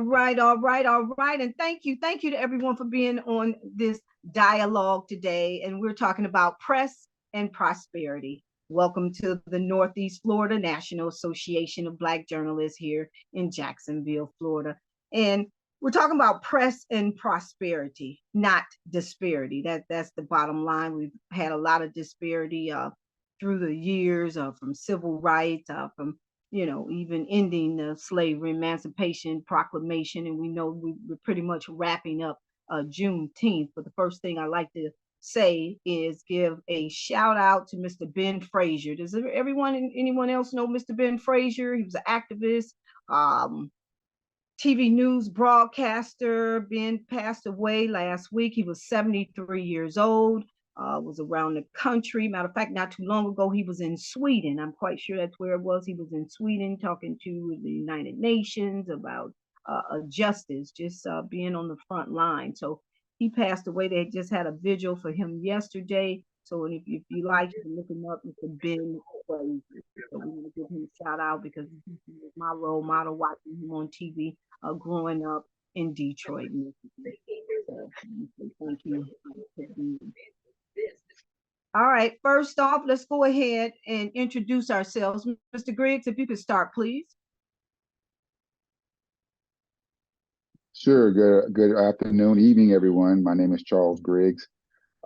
right. And thank you to everyone for being on this dialogue today. And we're talking about press and prosperity. Welcome to the Northeast Florida National Association of Black Journalists here in Jacksonville, Florida. And we're talking about press and prosperity, not disparity. That's the bottom line. We've had a lot of disparity through the years from civil rights, from even ending the slavery emancipation proclamation. And we know we're pretty much wrapping up Juneteenth. But the first thing I like to say is give a shout out to Mr. Ben Frazier. Does anyone else know Mr. Ben Frazier? He was an activist, TV news broadcaster. Ben passed away last week. He was 73 years old. Was around the country. Matter of fact, not too long ago, he was in Sweden. I'm quite sure that's where it was. He was in Sweden talking to the United Nations about justice, just being on the front line. So he passed away. They just had a vigil for him yesterday. So if you like, you can look him up. Mr. Ben Frazier. So we want to give him a shout out because he was my role model watching him on TV growing up in Detroit, Michigan. So, thank you. All right, first off, let's go ahead and introduce ourselves. Mr. Griggs, if you could start, please. Sure, good afternoon, evening, everyone. My name is Charles Griggs.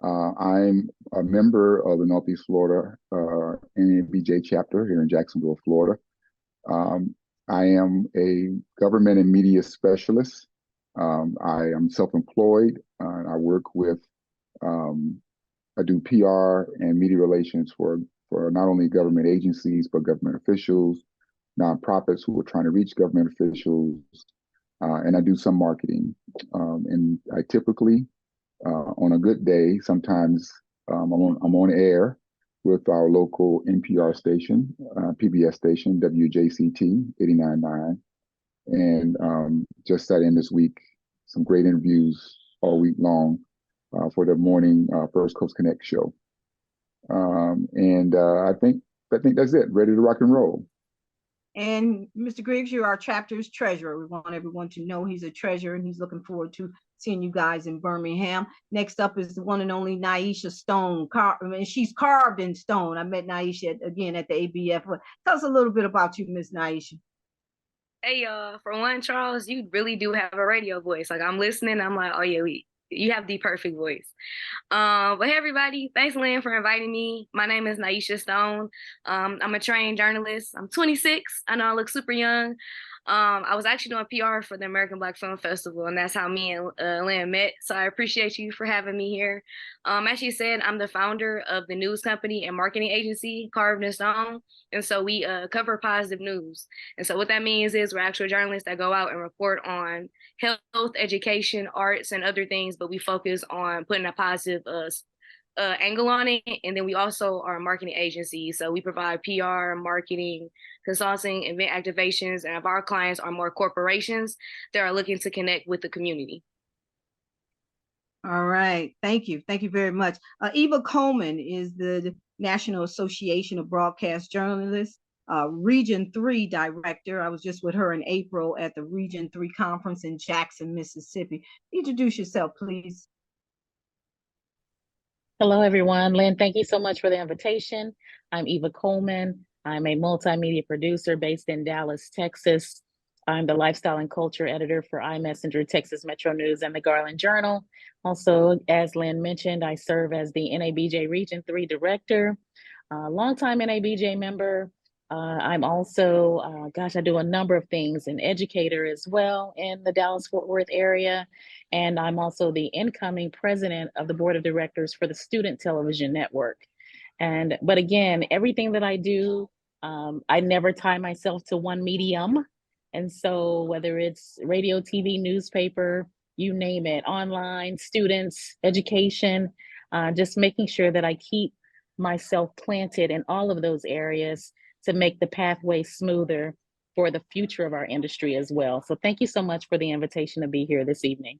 I'm a member of the Northeast Florida NABJ chapter here in Jacksonville, Florida. I am a government and media specialist. I am self-employed. I work with I do PR and media relations for not only government agencies, but government officials, nonprofits who are trying to reach government officials, and I do some marketing. And I typically, on a good day, sometimes I'm on air with our local NPR station, PBS station, WJXT 89.9. And just sat in this week, some great interviews all week long. For the morning First Coast Connect show. I think that's it. Ready to rock and roll. And Mr. Griggs, you're our chapter's treasurer. We want everyone to know he's a treasurer and he's looking forward to seeing you guys in Birmingham. Next up is the one and only Nyesha Stone. She's carved in stone. I met Nyesha again at the ABF. Tell us a little bit about you, Miss Nyesha. Hey, for one, Charles, you really do have a radio voice. Like, I'm listening, I'm like, oh yeah, you have the perfect voice. But hey, everybody, thanks, Lynn, for inviting me. My name is Nyesha Stone. I'm a trained journalist. I'm 26. I know I look super young. I was actually doing PR for the American Black Film Festival, and that's how me and Lynn met. So I appreciate you for having me here. As you said, I'm the founder of the news company and marketing agency, Carvd. And so we cover positive news. And so what that means is we're actual journalists that go out and report on health, education, arts, and other things, but we focus on putting a positive angle on it. And then we also are a marketing agency. So we provide PR, marketing, consulting, event activations. And if our clients are more corporations that are looking to connect with the community. All right. Thank you. Thank you very much. Eva Coleman is the National Association of Broadcast Journalists, Region 3 Director. I was just with her in April at the Region 3 conference in Jackson, Mississippi. Introduce yourself, please. Hello, everyone. Lynn, thank you so much for the invitation. I'm Eva Coleman. I'm a multimedia producer based in Dallas, Texas. I'm the lifestyle and culture editor for iMessenger, Texas Metro News, and the Garland Journal. Also, as Lynn mentioned, I serve as the NABJ Region 3 Director, longtime NABJ member. I'm also, I do a number of things, an educator as well in the Dallas-Fort Worth area. And I'm also the incoming president of the board of directors for the Student Television Network. But again, everything that I do, I never tie myself to one medium. And so whether it's radio, TV, newspaper, you name it, online, students, education, just making sure that I keep myself planted in all of those areas to make the pathway smoother for the future of our industry as well. So thank you so much for the invitation to be here this evening.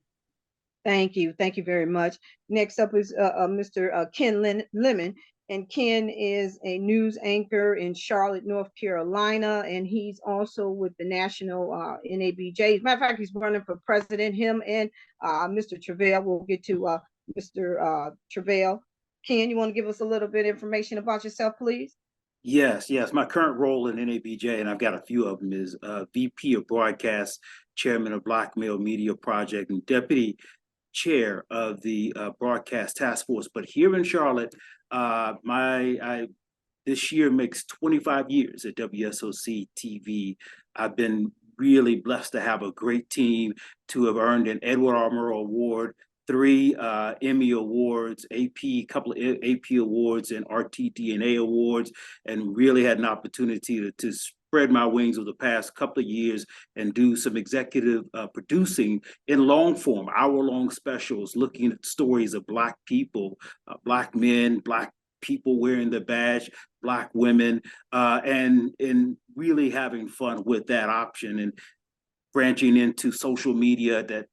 Thank you. Thank you very much. Next up is Mr. Ken Lemon, and Ken is a news anchor in Charlotte, North Carolina, and he's also with the National NABJ. As a matter of fact, he's running for president. Him and Mr. Tre'vell. We'll get to Mr. Tre'vell. Ken, you want to give us a little bit of information about yourself, please? Yes. My current role in NABJ, and I've got a few of them, is VP of Broadcast, Chairman of Black Male Media Project, and Deputy Chair of the Broadcast Task Force. But here in Charlotte, this year makes 25 years at WSOC TV. I've been really blessed to have a great team, to have earned an Edward R. Murrow Award, 3 Emmy Awards, couple of AP Awards, and RTDNA Awards, and really had an opportunity to spread my wings over the past couple of years and do some executive producing in long form, hour-long specials, looking at stories of Black people, Black men, Black people wearing the badge, Black women, and really having fun with that option and branching into social media that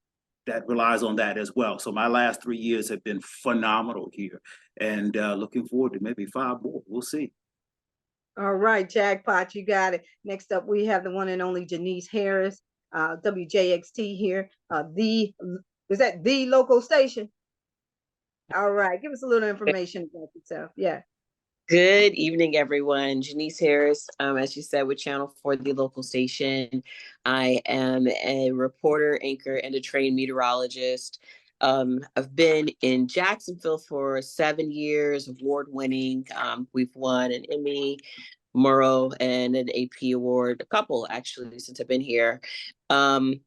relies on that as well. So my last 3 years have been phenomenal here, and looking forward to maybe 5 more. We'll see. All right, jackpot, you got it. Next up, we have the one and only Jenese Harris, WJXT here. Is that the local station? All right, give us a little information about yourself. Yeah. Good evening, everyone. Jenese Harris, as you said, with Channel 4, the local station. I am a reporter, anchor, and a trained meteorologist. I've been in Jacksonville for 7 years, award-winning. We've won an Emmy, Murrow, and an AP award, a couple actually, since I've been here. I'm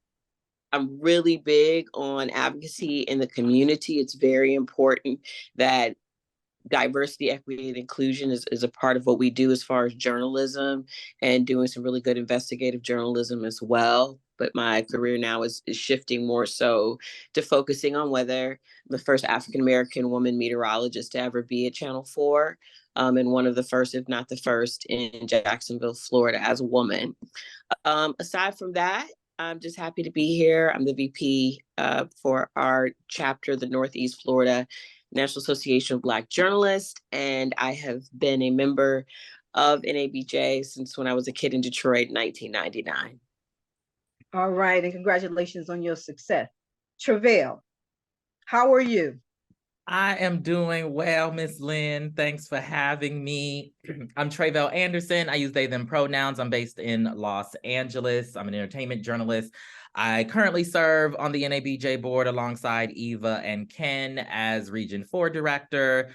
really big on advocacy in the community. It's very important that diversity, equity, and inclusion is a part of what we do as far as journalism, and doing some really good investigative journalism as well. But my career now is shifting more so to focusing on whether the first African-American woman meteorologist to ever be at Channel 4, and one of the first, if not the first, in Jacksonville, Florida, as a woman. Aside from that, I'm just happy to be here. I'm the VP for our chapter, the Northeast Florida National Association of Black Journalists, and I have been a member of NABJ since when I was a kid in Detroit in 1999. All right, and congratulations on your success. Tre'vell, how are you? I am doing well, Miss Lynn. Thanks for having me. I'm Tre'vell Anderson. I use they, them pronouns. I'm based in Los Angeles. I'm an entertainment journalist. I currently serve on the NABJ board alongside Eva and Ken as Region 4 Director,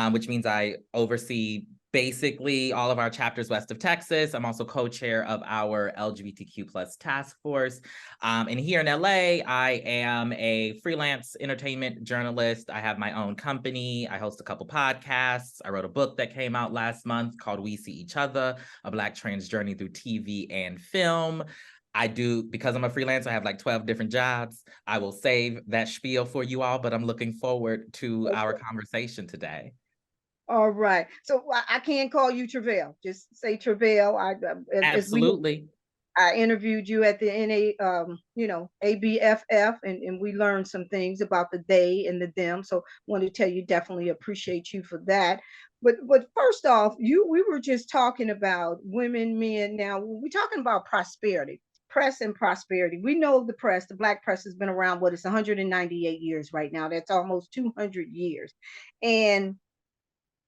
which means I oversee basically all of our chapters west of Texas. I'm also co-chair of our LGBTQ+ task force. And here in LA, I am a freelance entertainment journalist. I have my own company. I host a couple podcasts. I wrote a book that came out last month called We See Each Other, a Black trans journey through TV and film. Because I'm a freelancer, I have like 12 different jobs. I will save that spiel for you all, but I'm looking forward to our conversation today. All right. So I can't call you Tre'vell. Just say Tre'vell. Absolutely. I interviewed you at the ABFF, and we learned some things about the they and the them. So want to tell you, definitely appreciate you for that. But first off, we were just talking about women, men. Now we're talking about prosperity. Press and prosperity. We know the press, the Black press, has been around, it's 198 years right now. That's almost 200 years. And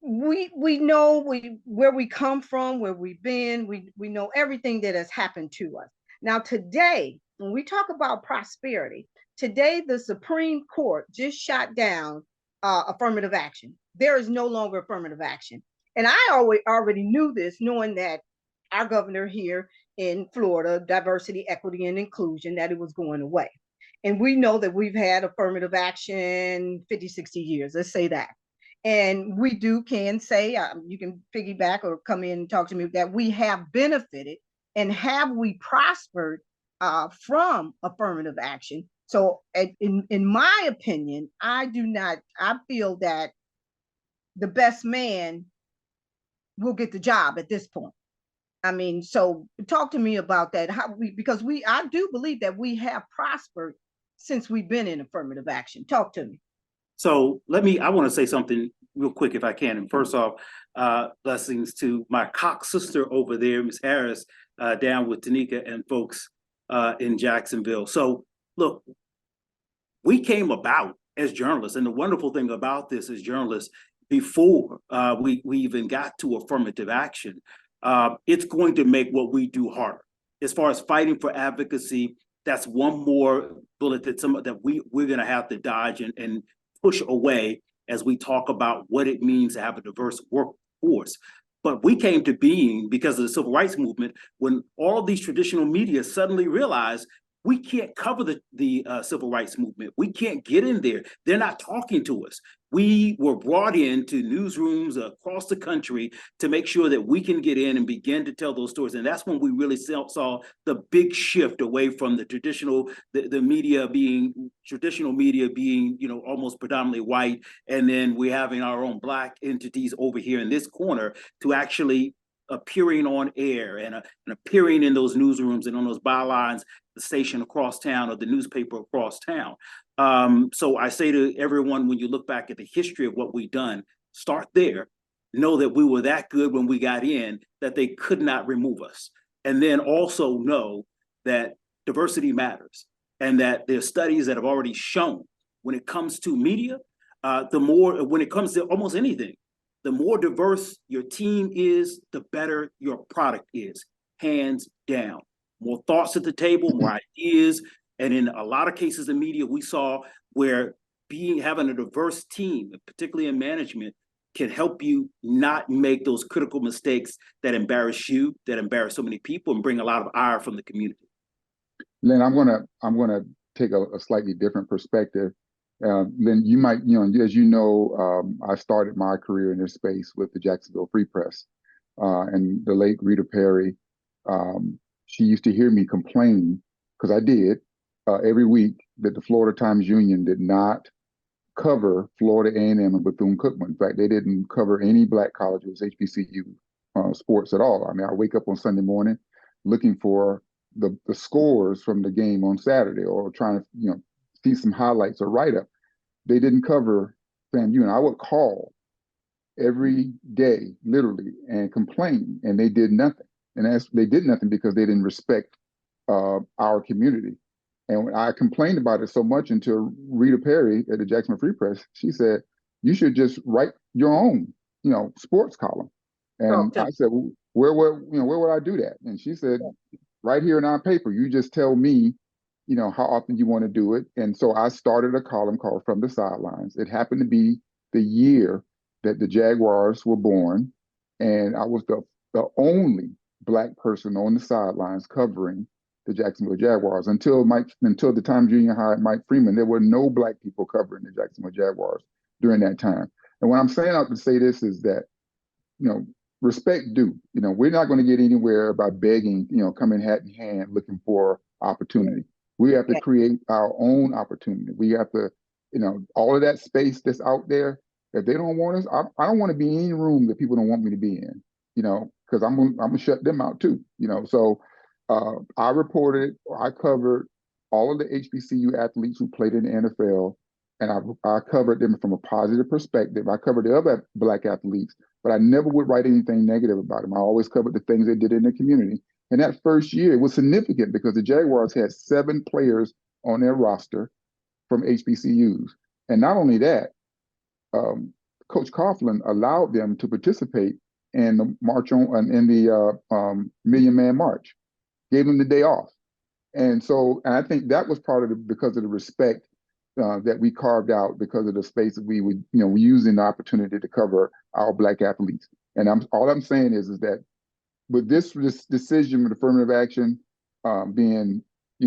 we know where we come from, where we've been. We know everything that has happened to us. Now today, when we talk about prosperity, today the Supreme Court just shot down affirmative action. There is no longer affirmative action. And I already knew this, knowing that our governor here in Florida, diversity, equity, and inclusion, that it was going away. And we know that we've had affirmative action 50, 60 years, let's say that. And we can say, you can piggyback or come in and talk to me, that we have benefited and have we prospered from affirmative action. So in my opinion, I feel that the best man will get the job at this point. I mean, so talk to me about that. Because I do believe that we have prospered since we've been in affirmative action. Talk to me. So I want to say something real quick if I can. And first off, blessings to my cock sister over there, Ms. Harris, down with Tanika and folks in Jacksonville. So look, we came about as journalists, and the wonderful thing about this as journalists, before we even got to affirmative action, it's going to make what we do harder. As far as fighting for advocacy, that's one more bullet that we're going to have to dodge and push away as we talk about what it means to have a diverse workforce. But we came to being because of the civil rights movement when all of these traditional media suddenly realized we can't cover the civil rights movement. We can't get in there. They're not talking to us. We were brought into newsrooms across the country to make sure that we can get in and begin to tell those stories. And that's when we really saw the big shift away from the traditional, the media being, traditional media being, almost predominantly white. And then we're having our own Black entities over here in this corner to actually appearing on air and appearing in those newsrooms and on those bylines, the station across town or the newspaper across town. So I say to everyone, when you look back at the history of what we've done, start there. Know that we were that good when we got in that they could not remove us. And then also know that diversity matters and that there's studies that have already shown when it comes to media, when it comes to almost anything, the more diverse your team is, the better your product is, hands down. More thoughts at the table, more ideas. And in a lot of cases in media, we saw where having a diverse team, particularly in management, can help you not make those critical mistakes that embarrass you, that embarrass so many people, and bring a lot of ire from the community. Lynn, I'm gonna take a slightly different perspective. Lynn, you might, as you know, I started my career in this space with the Jacksonville Free Press, and the late Rita Perry. She used to hear me complain, because I did, every week that the Florida Times-Union did not cover Florida A&M and Bethune-Cookman. In fact, they didn't cover any Black colleges, HBCU sports at all. I mean, I wake up on Sunday morning looking for the scores from the game on Saturday, or trying to, see some highlights or write-up. They didn't cover FAMU, and I would call every day, literally, and complain, and they did nothing. And they did nothing because they didn't respect our community. And when I complained about it so much until Rita Perry at the Jacksonville Free Press, she said, you should just write your own, sports column. And I said, well, where would I do that? And she said, right here in our paper, you just tell me, how often you want to do it. And so I started a column called From the Sidelines. It happened to be the year that the Jaguars were born. And I was the only Black person on the sidelines covering the Jacksonville Jaguars. Until the Times-Union hired Mike Freeman, there were no Black people covering the Jacksonville Jaguars during that time. And what I'm saying out to say this is that, respect due. We're not going to get anywhere by begging, coming hat in hand looking for opportunity. We have to create our own opportunity. We have to, all of that space that's out there, if they don't want us, I don't want to be in any room that people don't want me to be in, because I'm gonna shut them out too, So I covered all of the HBCU athletes who played in the NFL, and I covered them from a positive perspective. I covered the other Black athletes, but I never would write anything negative about them. I always covered the things they did in the community. And that first year, it was significant because the Jaguars had 7 players on their roster from HBCUs. And not only that, Coach Coughlin allowed them to participate in the Million Man March, gave them the day off. And I think that was part of because of the respect that we carved out because of the space that we would, using the opportunity to cover our Black athletes. And all I'm saying is that with this decision with affirmative action being,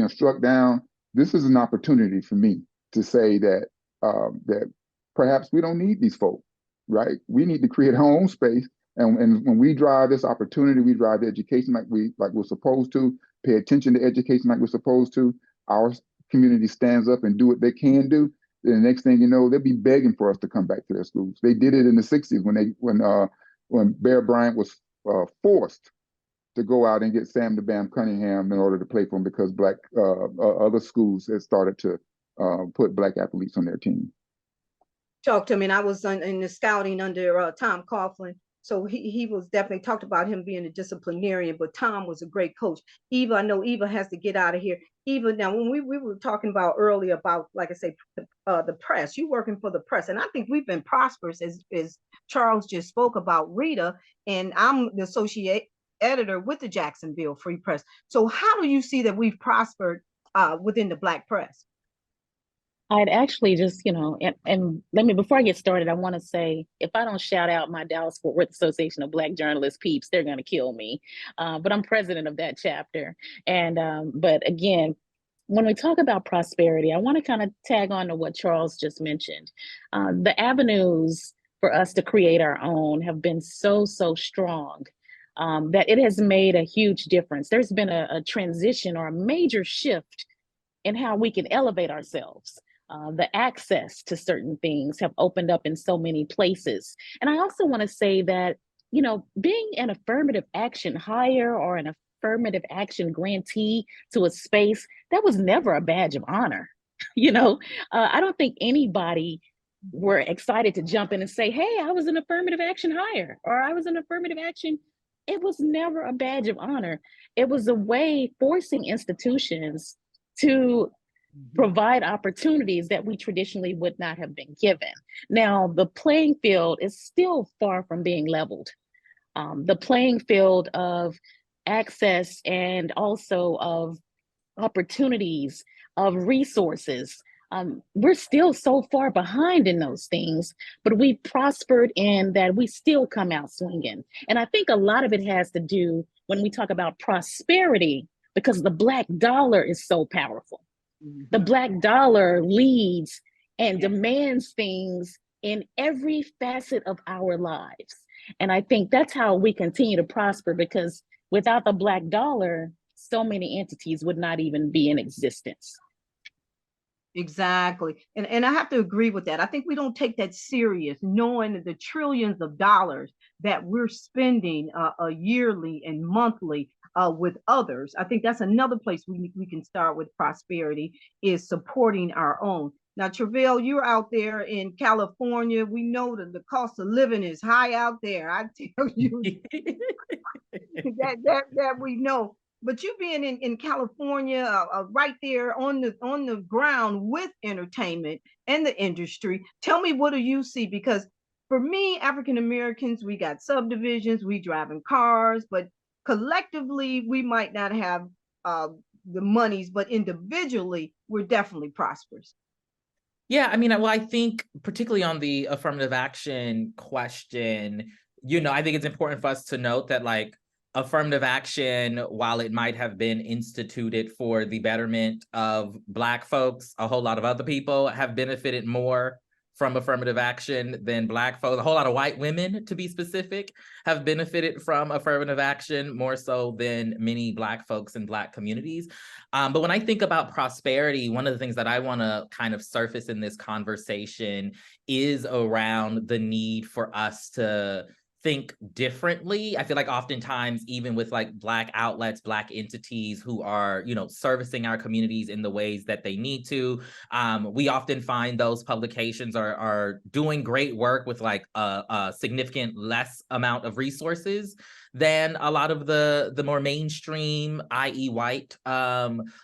struck down, this is an opportunity for me to say that that perhaps we don't need these folks, right? We need to create our own space, and when we drive this opportunity, we drive the education like we're supposed to, pay attention to education like we're supposed to. Our community stands up and do what they can do. Then the next thing you know, they'll be begging for us to come back to their schools. They did it in the '60s when Bear Bryant was forced to go out and get Sam the Bam Cunningham in order to play for him because Black other schools had started to put Black athletes on their team. talked to him, and I was in the scouting under Tom Coughlin. So he was definitely talked about him being a disciplinarian, but Tom was a great coach. Eva, I know Eva has to get out of here. Eva, now when we were talking about earlier about, like I say, the press, you working for the press, and I think we've been prosperous as Charles just spoke about Rita, and I'm the associate editor with the Jacksonville Free Press. So how do you see that we've prospered within the Black press? I'd actually just, and let me, before I get started, I want to say, if I don't shout out my Dallas-Fort Worth Association of Black Journalists peeps, they're going to kill me. But I'm president of that chapter. And, but again, when we talk about prosperity, I want to kind of tag on to what Charles just mentioned. The avenues for us to create our own have been so strong that it has made a huge difference. There's been a transition or a major shift in how we can elevate ourselves. The access to certain things have opened up in so many places. And I also want to say that, being an affirmative action hire or an affirmative action grantee to a space, that was never a badge of honor. I don't think anybody were excited to jump in and say, hey, I was an affirmative action hire, or I was an affirmative action. It was never a badge of honor. It was a way forcing institutions to provide opportunities that we traditionally would not have been given. Now, the playing field is still far from being leveled. The playing field of access and also of opportunities, of resources, we're still so far behind in those things, but we prospered in that we still come out swinging. And I think a lot of it has to do when we talk about prosperity, because the Black dollar is so powerful. The Black dollar leads and demands things in every facet of our lives. And I think that's how we continue to prosper, because without the Black dollar, so many entities would not even be in existence. Exactly. And I have to agree with that. I think we don't take that serious, knowing the trillions of dollars that we're spending yearly and monthly with others. I think that's another place we can start with prosperity, is supporting our own. Now, Tre'vell, you're out there in California. We know that the cost of living is high out there. I tell you that we know. But you being in California, right there on the ground with entertainment and the industry, tell me, what do you see? Because for me, African Americans, we got subdivisions, we driving cars, but collectively we might not have the monies, but individually we're definitely prosperous. Yeah, I mean, well, I think particularly on the affirmative action question, I think it's important for us to note that, like, affirmative action, while it might have been instituted for the betterment of Black folks, a whole lot of other people have benefited more from affirmative action than Black folks. A whole lot of white women, to be specific, have benefited from affirmative action more so than many Black folks in Black communities. But when I think about prosperity, one of the things that I want to kind of surface in this conversation is around the need for us to think differently. I feel like oftentimes, even with like Black outlets, Black entities who are, servicing our communities in the ways that they need to, we often find those publications are doing great work with like a significant less amount of resources than a lot of the more mainstream, i.e. white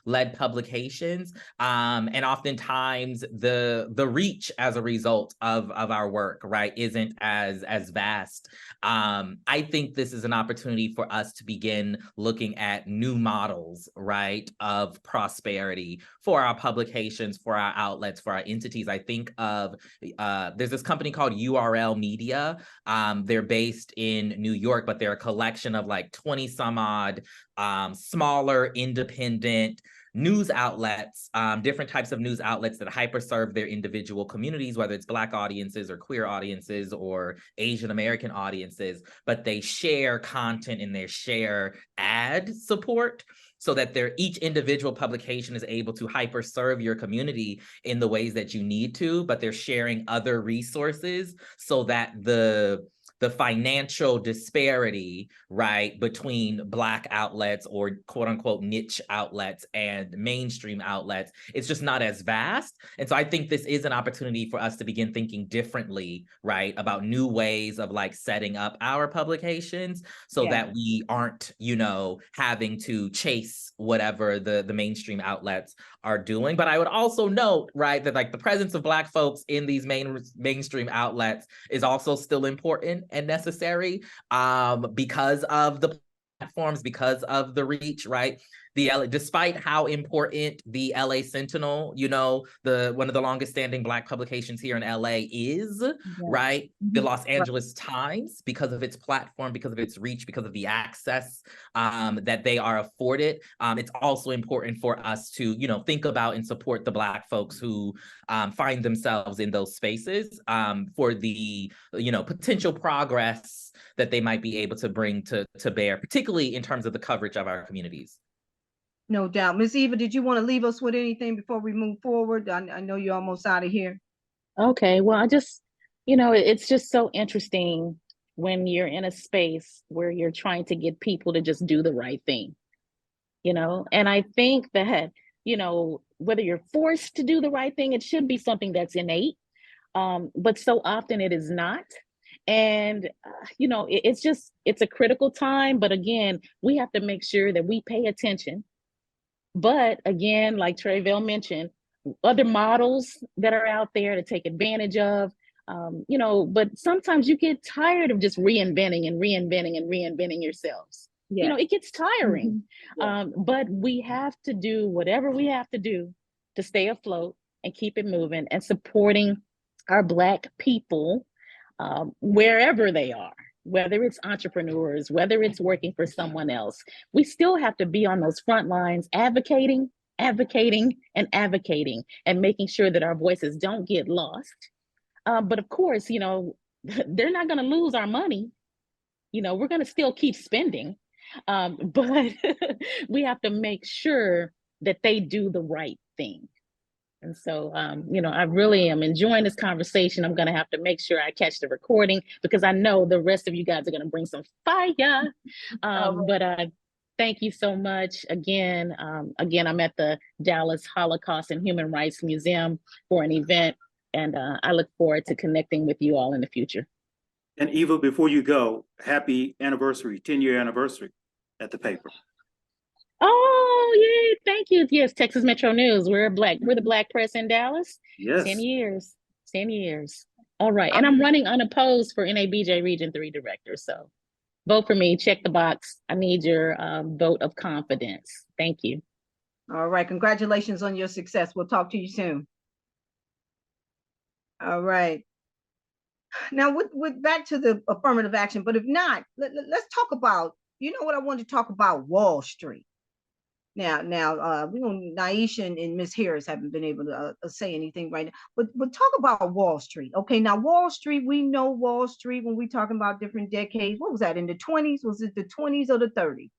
led publications. And oftentimes the reach as a result of our work, right, isn't as vast. I think this is an opportunity for us to begin looking at new models, right, of prosperity for our publications, for our outlets, for our entities. I think of, there's this company called URL Media. They're based in New York, but they're a collection of like 20 some odd smaller independent news outlets, different types of news outlets that hyper-serve their individual communities, whether it's Black audiences or queer audiences or Asian American audiences, but they share content and they share ad support so that each individual publication is able to hyper-serve your community in the ways that you need to, but they're sharing other resources so that the the financial disparity, right, between Black outlets or quote unquote niche outlets and mainstream outlets, it's just not as vast. And so I think this is an opportunity for us to begin thinking differently, right, about new ways of like setting up our publications so that we aren't, you know, having to chase whatever the mainstream outlets are doing. But I would also note, right, that like the presence of Black folks in these mainstream outlets is also still important and necessary because of the platforms, because of the reach, right? Despite how important the LA Sentinel, you know, one of the longest standing Black publications here in LA is, right? The Los Angeles Times, because of its platform, because of its reach, because of the access that they are afforded. It's also important for us to, you know, think about and support the Black folks who find themselves in those spaces for the, you know, potential progress that they might be able to bring to bear, particularly in terms of the coverage of our communities. No doubt. Miss Eva, did you want to leave us with anything before we move forward? I know you're almost out of here. Okay, well, I just, you know, it's just so interesting when you're in a space where you're trying to get people to just do the right thing, you know? And I think that, you know, whether you're forced to do the right thing, it should be something that's innate, but so often it is not. And, you know, it's a critical time, but again, we have to make sure that we pay attention. But again, like Tre'vell mentioned, other models that are out there to take advantage of, you know, but sometimes you get tired of just reinventing yourselves. You know, it gets tiring. But we have to do whatever we have to do to stay afloat and keep it moving and supporting our Black people wherever they are. Whether it's entrepreneurs, whether it's working for someone else, we still have to be on those front lines, advocating, and making sure that our voices don't get lost. But of course, you know, they're not going to lose our money. You know, we're going to still keep spending, but we have to make sure that they do the right thing. And so, you know, I really am enjoying this conversation. I'm going to have to make sure I catch the recording because I know the rest of you guys are going to bring some fire. But thank you so much. Again, I'm at the Dallas Holocaust and Human Rights Museum for an event, and I look forward to connecting with you all in the future. And Eva, before you go, happy anniversary, 10-year anniversary at the paper. Oh, yeah, thank you. Yes, Texas Metro News. We're the Black press in Dallas. Yes. 10 years. All right. And I'm running unopposed for NABJ Region 3 Director. So vote for me. Check the box. I need your vote of confidence. Thank you. All right. Congratulations on your success. We'll talk to you soon. All right. Now, with back to the affirmative action, but if not, let's talk about, you know what I wanted to talk about, Wall Street. Now, we know Nyesha and Miss Harris haven't been able to say anything right now, but talk about Wall Street. Okay, now Wall Street, we know Wall Street when we talking about different decades. What was that, in the 20s? Was it the 20s or the 30s?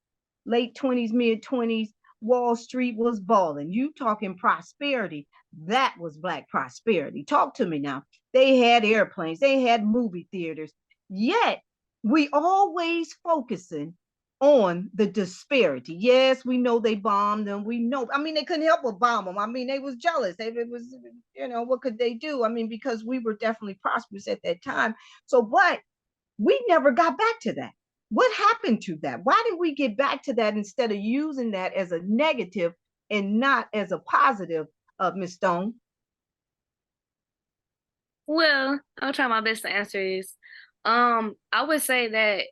Late 20s, mid 20s, Wall Street was balling. You talking prosperity. That was Black prosperity. Talk to me now. They had airplanes, they had movie theaters, yet we always focusing on the disparity. Yes, we know they bombed them. We know, I mean, they couldn't help but bomb them. I mean, they was jealous. It was, you know, what could they do? I mean, because we were definitely prosperous at that time. So, but we never got back to that. What happened to that? Why did we get back to that instead of using that as a negative and not as a positive, Ms. Stone? Well, I'll try my best to answer this. I would say that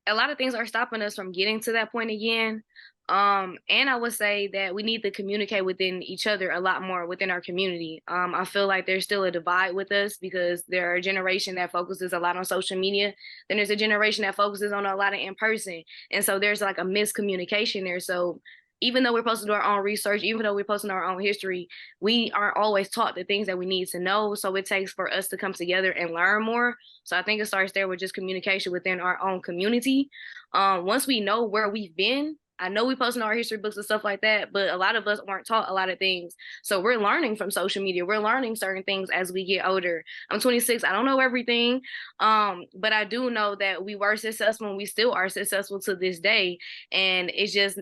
a lot of things are stopping us from getting to that point again. And I would say that we need to communicate within each other a lot more within our community. I feel like there's still a divide with us because there are a generation that focuses a lot on social media. Then there's a generation that focuses on a lot of in person. And so there's like a miscommunication there. So even though we're supposed to do our own research, even though we're posting our own history, we aren't always taught the things that we need to know. So it takes for us to come together and learn more. So I think it starts there with just communication within our own community. Once we know where we've been, I know we post in our history books and stuff like that, but a lot of us aren't taught a lot of things. So we're learning from social media. We're learning certain things as we get older. I'm 26. I don't know everything. But I do know that we were successful and we still are successful to this day. And it's just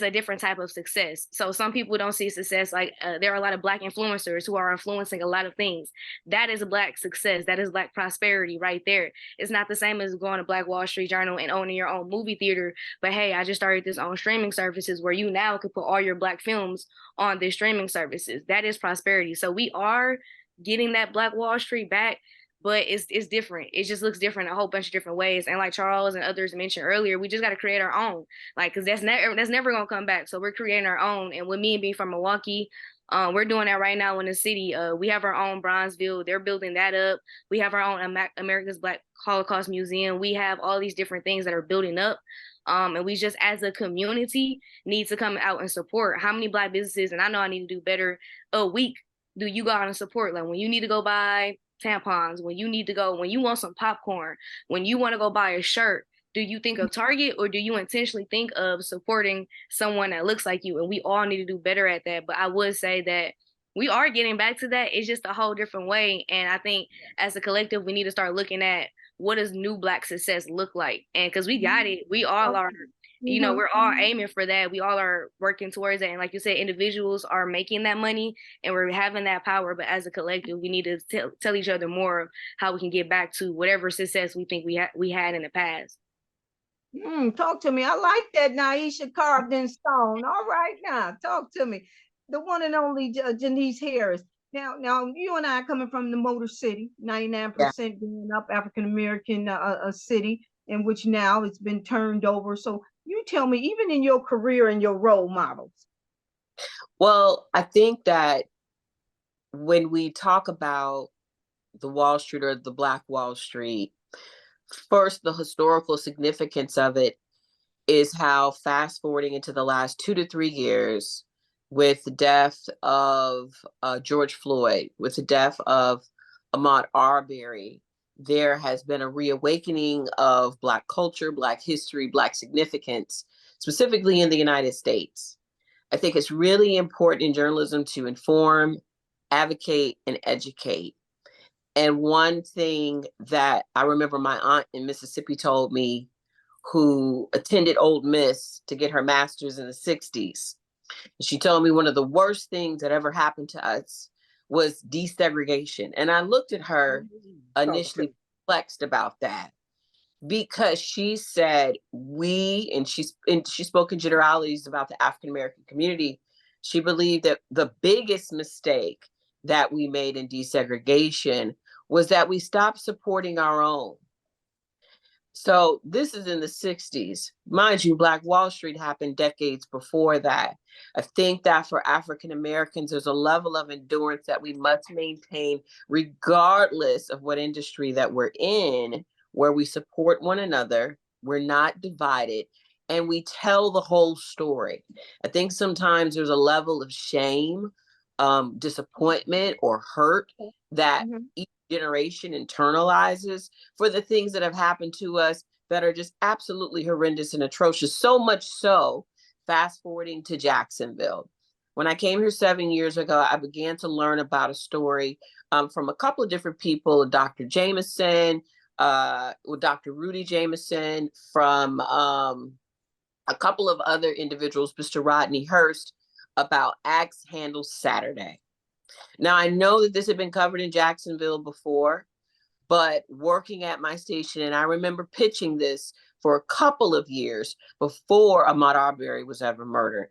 a different type of success. So some people don't see success like there are a lot of Black influencers who are influencing a lot of things. That is a Black success. That is Black prosperity right there. It's not the same as going to Black Wall Street Journal and owning your own movie theater. But hey, I just started this on streaming services where you now can put all your Black films on the streaming services. That is prosperity. So we are getting that Black Wall Street back, but it's different. It just looks different a whole bunch of different ways. And like Charles and others mentioned earlier, we just got to create our own, like, cause that's never gonna come back. So we're creating our own. And with me being from Milwaukee, we're doing that right now in the city. We have our own Bronzeville. They're building that up. We have our own America's Black Holocaust Museum. We have all these different things that are building up. And we just, as a community, need to come out and support. How many Black businesses, and I know I need to do better, a week do you go out and support? Like when you need to go buy tampons, when you want some popcorn, when you want to go buy a shirt, do you think of Target or do you intentionally think of supporting someone that looks like you? And we all need to do better at that. But I would say that we are getting back to that. It's just a whole different way. And I think as a collective, we need to start looking at what does new Black success look like? And because we got it, we all are, you know, we're all aiming for that. We all are working towards that. And like you said, individuals are making that money and we're having that power. But as a collective, we need to tell each other more of how we can get back to whatever success we think we had in the past. Talk to me. I like that, Nyesha, carved in stone. All right, now talk to me. The one and only Jenese Harris. Now, you and I coming from the Motor City, 99% being up African American city, in which now it's been turned over. So you tell me, even in your career and your role models. Well, I think that when we talk about the Wall Street or the Black Wall Street, first, the historical significance of it is how fast forwarding into the last 2 to 3 years, with the death of George Floyd, with the death of Ahmaud Arbery, there has been a reawakening of Black culture, Black history, Black significance, specifically in the United States. I think it's really important in journalism to inform, advocate, and educate. And one thing that I remember my aunt in Mississippi told me, who attended Ole Miss to get her master's in the 60s. She told me one of the worst things that ever happened to us was desegregation. And I looked at her initially perplexed about that, because she said she spoke in generalities about the African American community. She believed that the biggest mistake that we made in desegregation was that we stopped supporting our own. So this is in the 60s. Mind you, Black Wall Street happened decades before that. I think that for African Americans, there's a level of endurance that we must maintain regardless of what industry that we're in, where we support one another, we're not divided, and we tell the whole story. I think sometimes there's a level of shame, disappointment, or hurt that each generation internalizes for the things that have happened to us that are just absolutely horrendous and atrocious. So much so, fast forwarding to Jacksonville. When I came here 7 years ago, I began to learn about a story from a couple of different people, Dr. Jameson, Dr. Rudy Jameson, from a couple of other individuals, Mr. Rodney Hurst, about Axe Handle Saturday. Now, I know that this had been covered in Jacksonville before, but working at my station, and I remember pitching this for a couple of years before Ahmaud Arbery was ever murdered.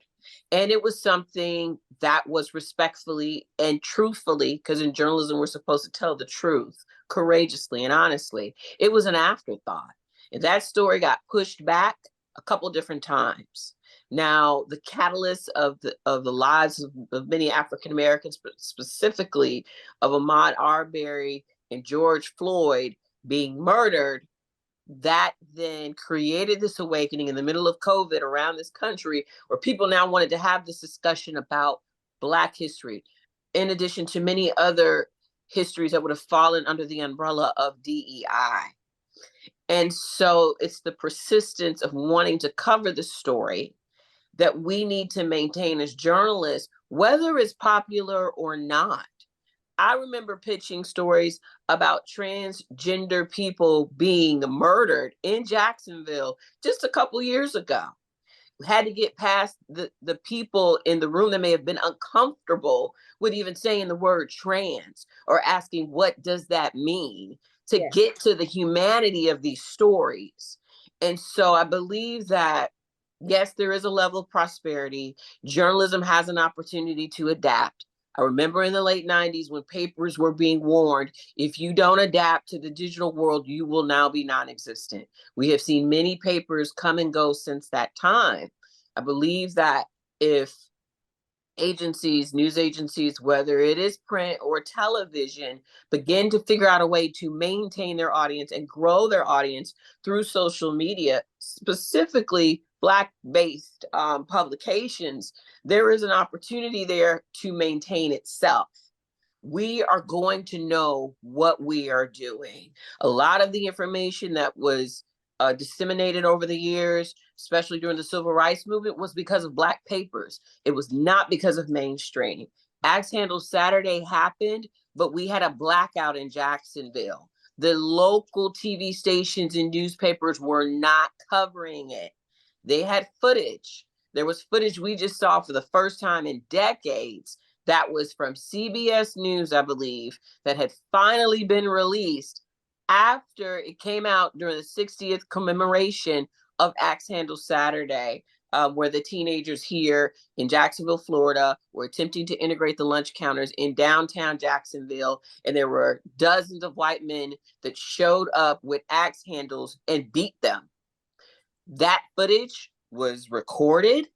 And it was something that was respectfully and truthfully, because in journalism, we're supposed to tell the truth courageously and honestly. It was an afterthought. And that story got pushed back a couple different times. Now, the catalyst of the lives of many African Americans, but specifically of Ahmaud Arbery and George Floyd being murdered, that then created this awakening in the middle of COVID around this country, where people now wanted to have this discussion about Black history, in addition to many other histories that would have fallen under the umbrella of DEI. And so it's the persistence of wanting to cover the story that we need to maintain as journalists, whether it's popular or not. I remember pitching stories about transgender people being murdered in Jacksonville just a couple years ago. We had to get past the people in the room that may have been uncomfortable with even saying the word trans or asking, what does that mean, to get to the humanity of these stories. And so I believe that, yes, there is a level of prosperity. Journalism has an opportunity to adapt. I remember in the late 90s when papers were being warned, if you don't adapt to the digital world, you will now be non-existent. We have seen many papers come and go since that time. I believe that if agencies, news agencies, whether it is print or television, begin to figure out a way to maintain their audience and grow their audience through social media, specifically Black-based publications, there is an opportunity there to maintain itself. We are going to know what we are doing. A lot of the information that was disseminated over the years, especially during the civil rights movement, was because of Black papers. It was not because of mainstream. Axe Handle Saturday happened, but we had a blackout in Jacksonville. The local TV stations and newspapers were not covering it. They had footage. There was footage we just saw for the first time in decades that was from CBS News, I believe, that had finally been released after it came out during the 60th commemoration of Axe Handle Saturday, where the teenagers here in Jacksonville, Florida, were attempting to integrate the lunch counters in downtown Jacksonville. And there were dozens of white men that showed up with axe handles and beat them. That footage was recorded,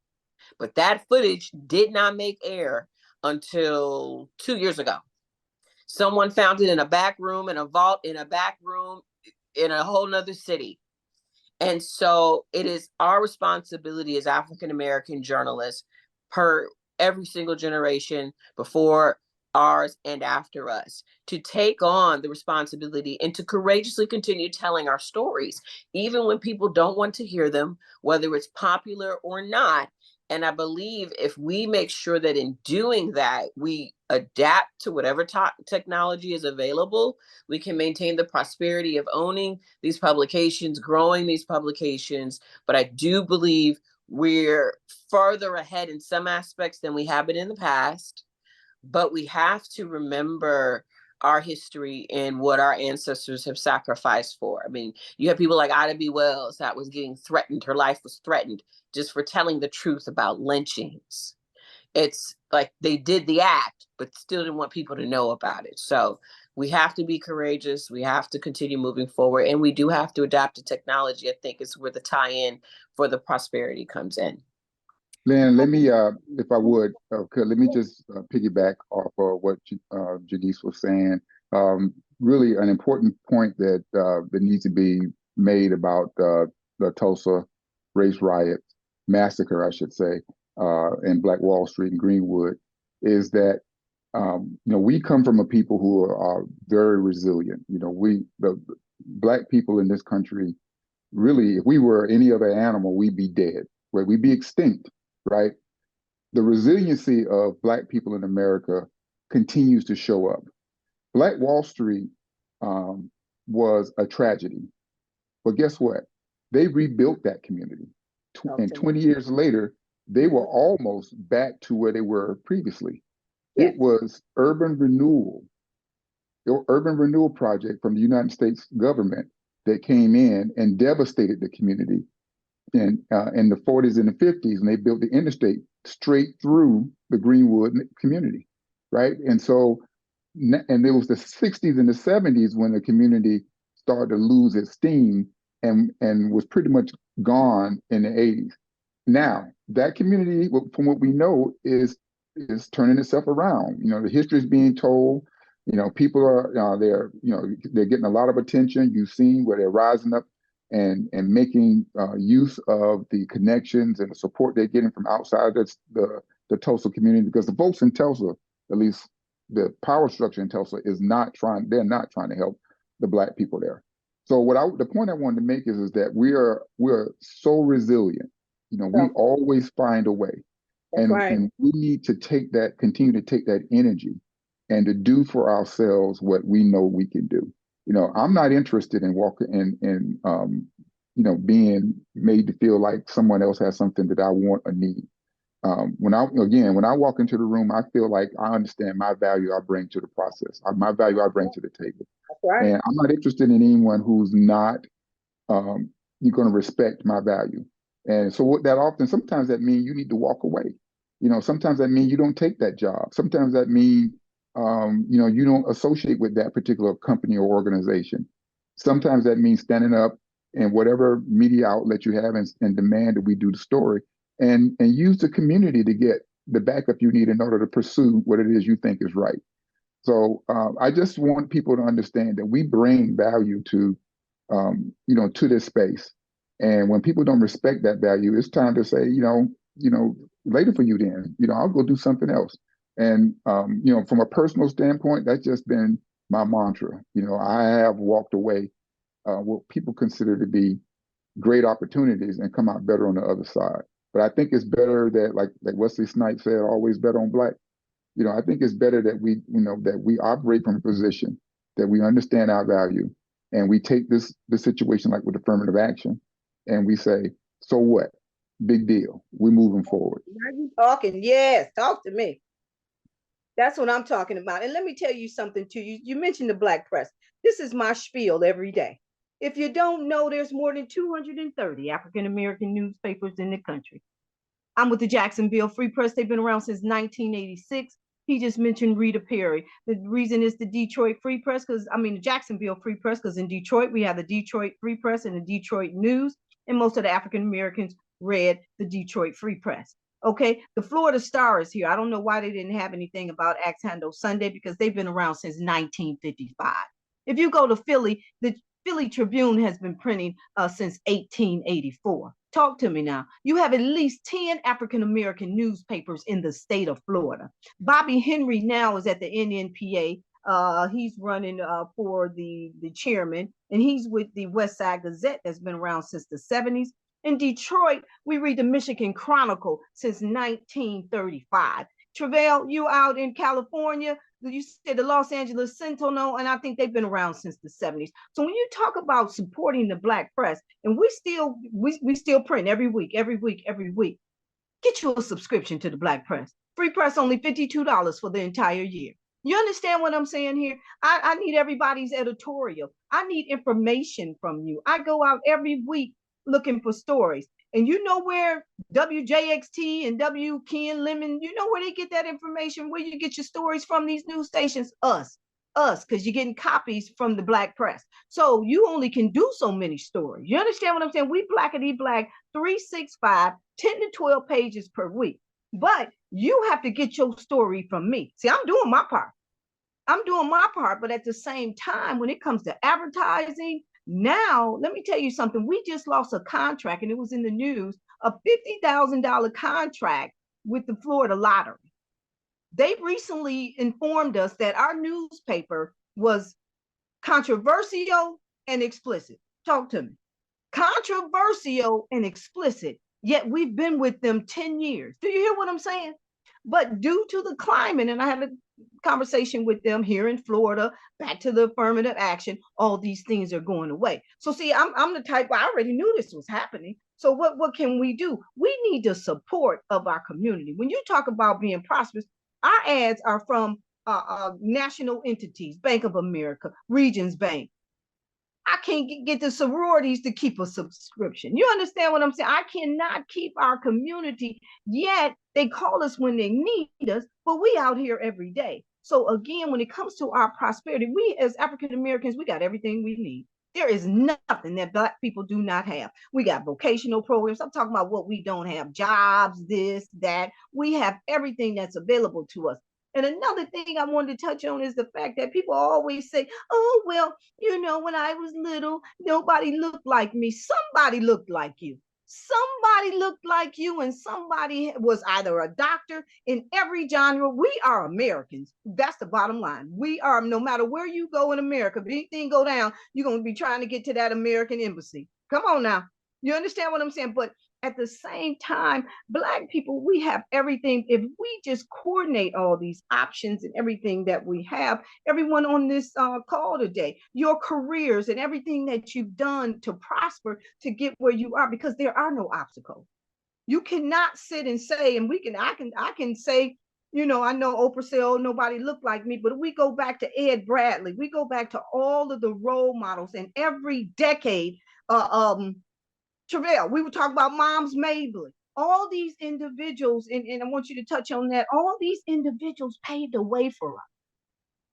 but that footage did not make air until 2 years ago. Someone found it in a back room, in a vault, in a back room, in a whole nother city. And so it is our responsibility as African-American journalists, per every single generation before ours and after us, to take on the responsibility and to courageously continue telling our stories, even when people don't want to hear them, whether it's popular or not. And I believe if we make sure that in doing that, we adapt to whatever technology is available, we can maintain the prosperity of owning these publications, growing these publications. But I do believe we're further ahead in some aspects than we have been in the past. But we have to remember our history and what our ancestors have sacrificed for. I mean, you have people like Ida B. Wells that was getting threatened. Her life was threatened just for telling the truth about lynchings. It's like they did the act, but still didn't want people to know about it. So we have to be courageous. We have to continue moving forward. And we do have to adapt to technology. I think is where the tie-in for the prosperity comes in. Lynn, let me, if I would, let me just piggyback off of what Jenese was saying. Really an important point that needs to be made about the Tulsa race riot massacre, I should say, in Black Wall Street and Greenwood, is that we come from a people who are very resilient. The Black people in this country, really, if we were any other animal, we'd be dead, right? We'd be extinct. Right? The resiliency of Black people in America continues to show up. Black Wall Street was a tragedy, but guess what? They rebuilt that community. And 20 years later, they were almost back to where they were previously. Yes. It was urban renewal project from the United States government that came in and devastated the community. In the 40s and the 50s, and they built the interstate straight through the Greenwood community, right? And so, and it was the 60s and the 70s when the community started to lose its steam and was pretty much gone in the 80s. Now, that community, from what we know, is turning itself around. The history is being told. People are they're getting a lot of attention. You've seen where they're rising up and making use of the connections and the support they're getting from outside the Tulsa community, because the folks in Tulsa, at least the power structure in Tulsa, they're not trying to help the Black people there. So the point I wanted to make is that we're so resilient You know, we always find a way. And we need to continue to take that energy and to do for ourselves what we know we can do. You know, I'm not interested in walking in you know, being made to feel like someone else has something that I want or need. When I walk into the room, I feel like I understand my value I bring to the process, my value I bring to the table. And I'm not interested in anyone who's not you're going to respect my value. And so what that often, sometimes that means you need to walk away. You know, sometimes that means you don't take that job. Sometimes that means, you know, you don't associate with that particular company or organization. Sometimes that means standing up in whatever media outlet you have and demand that we do the story and use the community to get the backup you need in order to pursue what it is you think is right. So I just want people to understand that we bring value to, you know, to this space. And when people don't respect that value, it's time to say, you know, later for you then, you know, I'll go do something else. And, you know, from a personal standpoint, that's just been my mantra. You know, I have walked away what people consider to be great opportunities and come out better on the other side. But I think it's better that, like Wesley Snipes said, always bet on Black. You know, I think it's better that we, you know, that we operate from a position that we understand our value and we take this situation like with affirmative action and we say, so what? Big deal. We're moving forward. Now you talking? Yes, talk to me. That's what I'm talking about. And let me tell you something too. You mentioned the Black press. This is my spiel every day. If you don't know, there's more than 230 African-American newspapers in the country. I'm with the Jacksonville Free Press. They've been around since 1986. He just mentioned Rita Perry. The reason is the Detroit Free Press, the Jacksonville Free Press, because in Detroit, we have the Detroit Free Press and the Detroit News, and most of the African Americans read the Detroit Free Press. Okay, the Florida Star is here. I don't know why they didn't have anything about Axe Handle Sunday because they've been around since 1955. If you go to Philly, the Philly Tribune has been printing since 1884. Talk to me now. You have at least 10 African-American newspapers in the state of Florida. Bobby Henry now is at the NNPA. He's running for the chairman, and he's with the West Side Gazette that's been around since the 70s. In Detroit, we read the Michigan Chronicle since 1935. Tre'vell, you out in California, you said the Los Angeles Sentinel, and I think they've been around since the 70s. So when you talk about supporting the Black press, and we still print every week, get you a subscription to the Black press. Free press, only $52 for the entire year. You understand what I'm saying here? I need everybody's editorial. I need information from you. I go out every week looking for stories. And you know where WJXT and W. Ken Lemon, you know where they get that information, where you get your stories from, these news stations? Us, because you're getting copies from the Black press. So you only can do so many stories. You understand what I'm saying? We Blackity Black 365, 10 to 12 pages per week. But you have to get your story from me. See, I'm doing my part. But at the same time, when it comes to advertising, now, let me tell you something. We just lost a contract, and it was in the news, a $50,000 contract with the Florida Lottery. They recently informed us that our newspaper was controversial and explicit. Talk to me. Controversial and explicit, yet we've been with them 10 years. Do you hear what I'm saying? But due to the climate, and I had a conversation with them here in Florida, back to the affirmative action, all these things are going away. So see, I'm the type, I already knew this was happening. So what can we do? We need the support of our community. When you talk about being prosperous, our ads are from national entities, Bank of America, Regions Bank. I can't get the sororities to keep a subscription. You understand what I'm saying? I cannot keep our community, yet they call us when they need us, but we out here every day. So again, when it comes to our prosperity, we as African Americans, we got everything we need. There is nothing that Black people do not have. We got vocational programs. I'm talking about what we don't have, jobs, this, that. We have everything that's available to us. And another thing I wanted to touch on is the fact that people always say, oh, well, you know, when I was little, nobody looked like me. Somebody looked like you. Somebody looked like you, and somebody was either a doctor in every genre. We are Americans. That's the bottom line. We are, no matter where you go in America, if anything go down, you're going to be trying to get to that American embassy. Come on now. You understand what I'm saying? But at the same time, Black people, we have everything. If we just coordinate all these options and everything that we have, everyone on this call today, your careers and everything that you've done to prosper to get where you are, because there are no obstacles. You cannot sit and say, and I can say, you know, I know Oprah said, oh, nobody looked like me, but we go back to Ed Bradley, we go back to all of the role models, and every decade, Tre'vell, we were talking about Moms Mabley, all these individuals, and I want you to touch on that, all these individuals paved the way for us.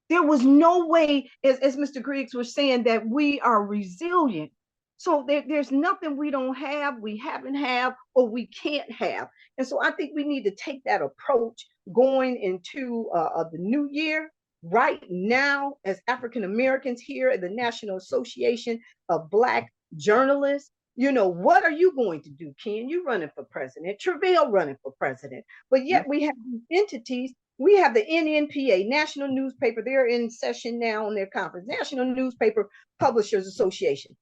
There was no way, as Mr. Griggs was saying, that we are resilient. So there's nothing we don't have, we haven't have, or we can't have. And so I think we need to take that approach going into the new year. Right now, as African Americans here at the National Association of Black Journalists, you know, what are you going to do, Ken? You running for president, Tre'vell running for president, but yet we have these entities. We have the NNPA, National Newspaper, they're in session now on their conference, National Newspaper Publishers Association.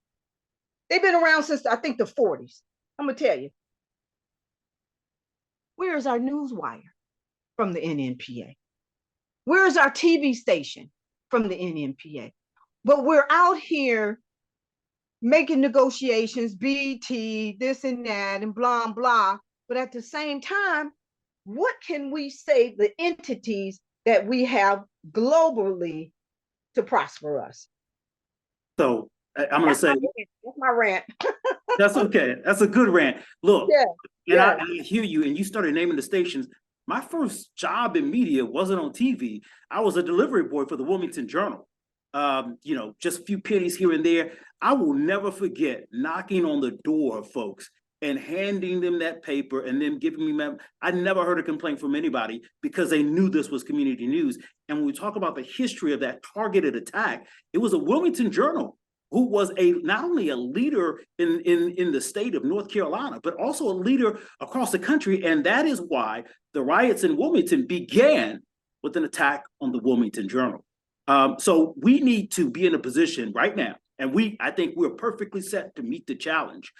They've been around since, I think, the 40s. I'm gonna tell you. Where is our news wire from the NNPA? Where is our TV station from the NNPA? But we're out here making negotiations, BT, this and that, and blah, blah. But at the same time, what can we say the entities that we have globally to prosper us? So I'm going to say, that's my rant. that's okay. That's a good rant. Look, yeah, I hear you, and you started naming the stations. My first job in media wasn't on TV. I was a delivery boy for the Wilmington Journal. You know, just a few pennies here and there. I will never forget knocking on the door of folks and handing them that paper and then giving me I never heard a complaint from anybody because they knew this was community news. And when we talk about the history of that targeted attack, it was a Wilmington Journal who was not only a leader in the state of North Carolina, but also a leader across the country. And that is why the riots in Wilmington began with an attack on the Wilmington Journal. So we need to be in a position right now, and I think we're perfectly set to meet the challenge.